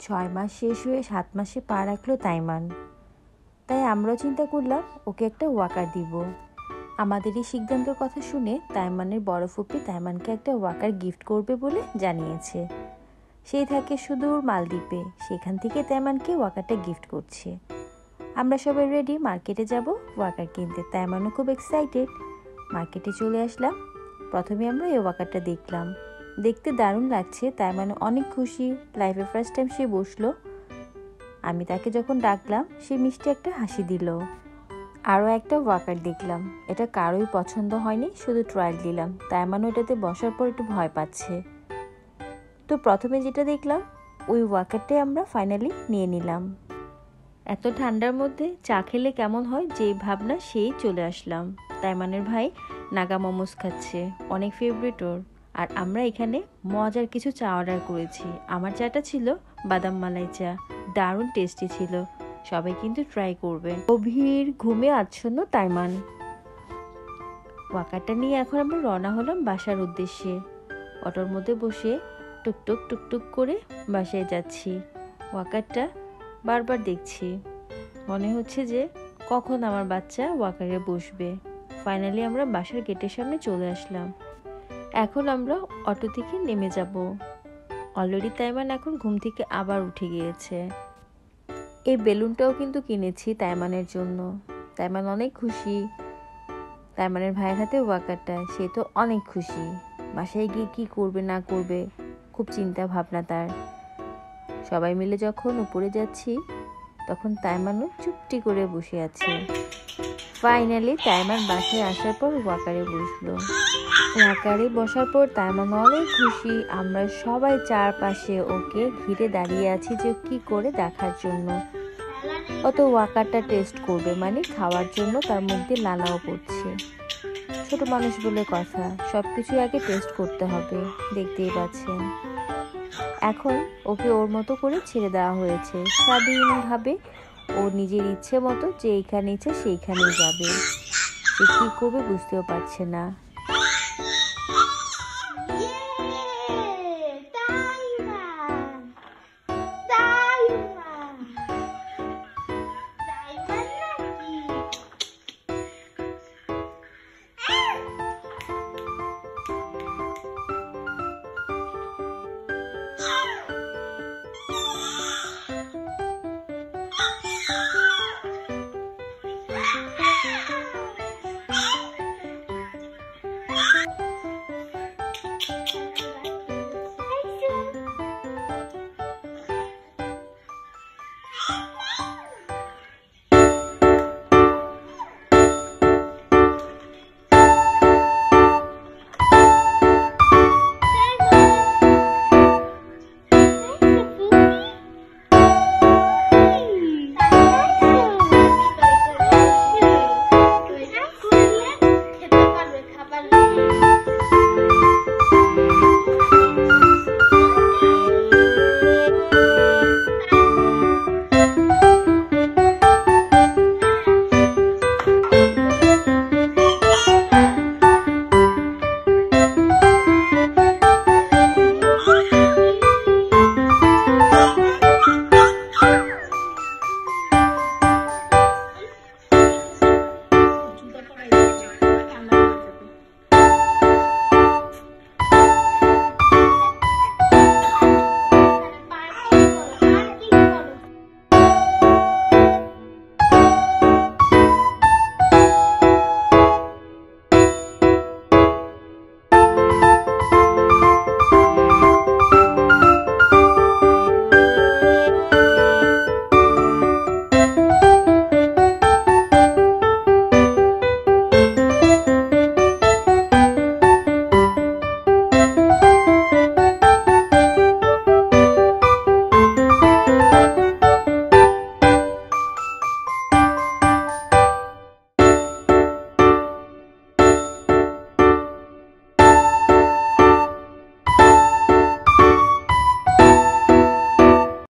6 মাস শেষ হয়ে 7 মাসে পা রাখলো তাইমান। তাই আমরাও চিন্তা করলাম ওকে একটা ওয়াকার দিব। আমাদের এই সিদ্ধান্তের কথা শুনে তাইমানের বড় ফুপি তাইমানকে একটা ওয়াকার গিফট করবে বলে জানিয়েছে। সেই থাকে সুদূর মালদ্বীপে, সেখান থেকে তাইমানকে ওয়াকারটা গিফট করছে। আমরা সবাই রেডি মার্কেটে যাব ওয়াকার কিনতে। তাইমানও খুব এক্সাইটেড। মার্কেটে চলে আসলাম। প্রথমে আমরা এই ওয়াকারটা দেখলাম, দেখতে দারুণ লাগছে। তাইমানও অনেক খুশি, লাইফে ফার্স্ট টাইম সে বসলো। আমি তাকে যখন ডাকলাম সে মিষ্টি একটা হাসি দিল। আরও একটা ওয়াকার দেখলাম, এটা কারোই পছন্দ হয়নি, শুধু ট্রায়াল দিলাম। তাইমানও এটাতে বসার পর একটু ভয় পাচ্ছে। তো প্রথমে যেটা দেখলাম ওই ওয়াকারটাই আমরা ফাইনালি নিয়ে নিলাম। এত ঠান্ডার মধ্যে চা খেলে কেমন হয় যে ভাবনা সেই চলে আসলাম। তাইমানের ভাই নাগা মোমোস খাচ্ছে, অনেক ফেভারিট ওর। আর আমরা এখানে মজার কিছু চা অর্ডার করেছি। আমার চাটা ছিল বাদাম মালাই চা, দারুণ টেস্টি ছিল। সবাই কিন্তু ট্রাই করবেন। গভীর ঘুমে আচ্ছন্ন তাইমান। ওয়াকারটা নিয়ে এখন আমরা রওনা হলাম বাসার উদ্দেশ্যে। অটোর মধ্যে বসে টুকটুক টুকটুক করে বাসায় যাচ্ছি। ওয়াকারটা বারবার দেখছি, মনে হচ্ছে যে কখন আমার বাচ্চা ওয়াকারে বসবে। ফাইনালি আমরা বাসার গেটের সামনে চলে আসলাম। এখন আমরা অটো থেকে নেমে যাব। অলরেডি তাইমান এখন ঘুম থেকে আবার উঠে গিয়েছে। এই বেলুনটাও কিন্তু কিনেছি তাইমানের জন্য। তাইমান অনেক খুশি। তাইমানের ভাইয়ের হাতে ওয়াকারটা, সে তো অনেক খুশি। বাসায় গিয়ে কি করবে না করবে খুব চিন্তা ভাবনা তার। সবাই মিলে যখন উপরে যাচ্ছি তখন তাইমানও চুপটি করে বসে আছে। ফাইনালি তাইমান বাসায় আসার পর ওয়াকারে বসলো। ওয়াকারে বসার পর তাইমান অনেক খুশি। আমরা সবাই চারপাশে ওকে ঘিরে দাঁড়িয়ে আছি যে কি করে দেখার জন্য। অত ওয়াকারটা টেস্ট করবে, মানে খাওয়ার জন্য তার মধ্যে লালাও পড়ছে। ছোট মানুষ বলে কথা, সবকিছু আগে টেস্ট করতে হবে, দেখতেই পাচ্ছেন। এখন ওকে ওর মতো করে ছেড়ে দেওয়া হয়েছে স্বাধীনভাবে। ও নিজের ইচ্ছে মতো যে এইখানে ইচ্ছে সেইখানেই যাবে। সে কি করবে বুঝতেও পারছে না।